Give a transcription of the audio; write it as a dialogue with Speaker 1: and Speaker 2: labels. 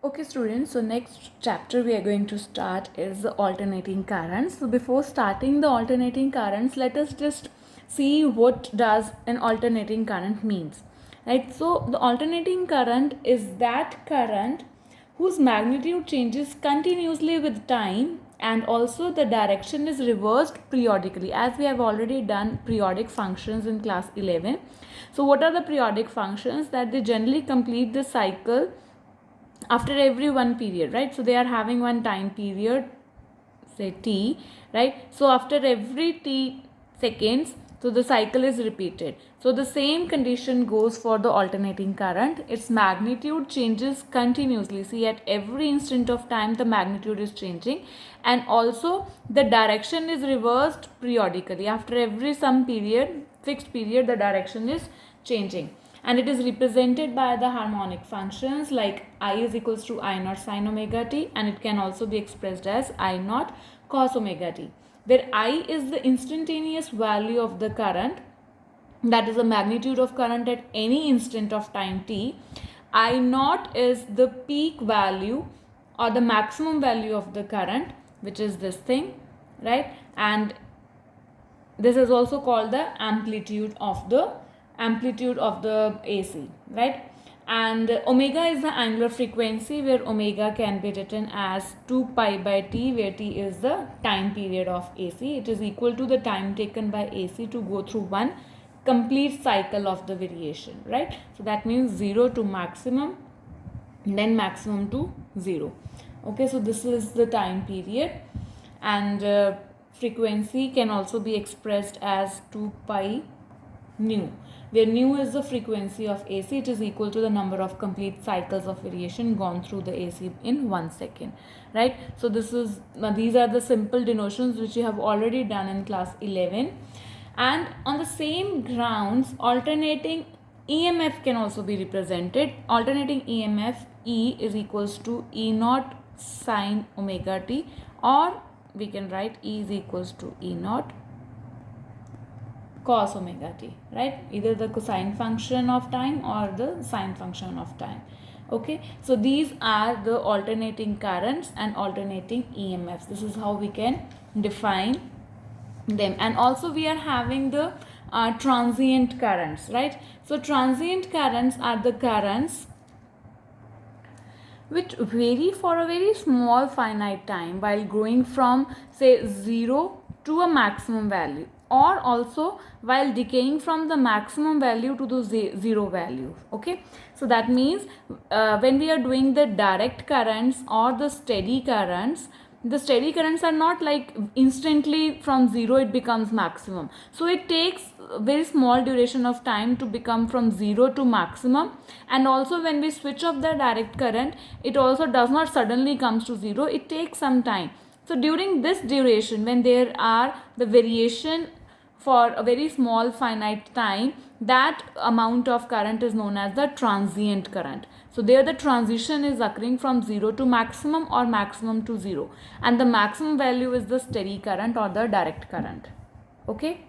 Speaker 1: Okay students, so next chapter we are going to start is the alternating currents. So before starting the alternating currents, let us just see what does an alternating current means. Right? So the alternating current is that current whose magnitude changes continuously with time and also the direction is reversed periodically, as we have already done periodic functions in class 11. So what are the periodic functions? That they generally complete the cycle after every one period, right? So they are having one time period, say t, right? So after every t seconds, so the cycle is repeated. So the same condition goes for the alternating current. Its magnitude changes continuously. See, at every instant of time the magnitude is changing, and also the direction is reversed periodically. After every some period, fixed period, the direction is changing, and it is represented by the harmonic functions like I is equals to I naught sin omega t, and it can also be expressed as I naught cos omega t, where I is the instantaneous value of the current, that is the magnitude of current at any instant of time t. I naught is the peak value or the maximum value of the current, which is this thing, right? And this is also called the amplitude of the AC, right? And omega is the angular frequency, where omega can be written as 2 pi by t, where t is the time period of AC. It is equal to the time taken by AC to go through one complete cycle of the variation, right? So that means 0 to maximum, then maximum to 0. Okay, so this is the time period, and frequency can also be expressed as 2 pi nu, where nu is the frequency of AC. It is equal to the number of complete cycles of variation gone through the AC in 1 second, right? So these are the simple denotions which you have already done in class 11. And on the same grounds, alternating EMF can also be represented. Alternating EMF, E is equals to E naught sin omega t, or we can write E is equals to E naught cos omega t, right? Either the cosine function of time or the sine function of time. Okay, so these are the alternating currents and alternating EMFs. This is how we can define them. And also we are having the transient currents, right? So transient currents are the currents which vary for a very small finite time while growing from, say, 0 to a maximum value, or also while decaying from the maximum value to the 0 value. Okay, so that means when we are doing the direct currents or the steady currents are not like instantly from 0 it becomes maximum. So it takes a very small duration of time to become from 0 to maximum. And also when we switch off the direct current, it also does not suddenly comes to 0. It takes some time. So during this duration, when there are the variation for a very small finite time, that amount of current is known as the transient current. So there the transition is occurring from 0 to maximum or maximum to 0, and the maximum value is the steady current or the direct current. Okay.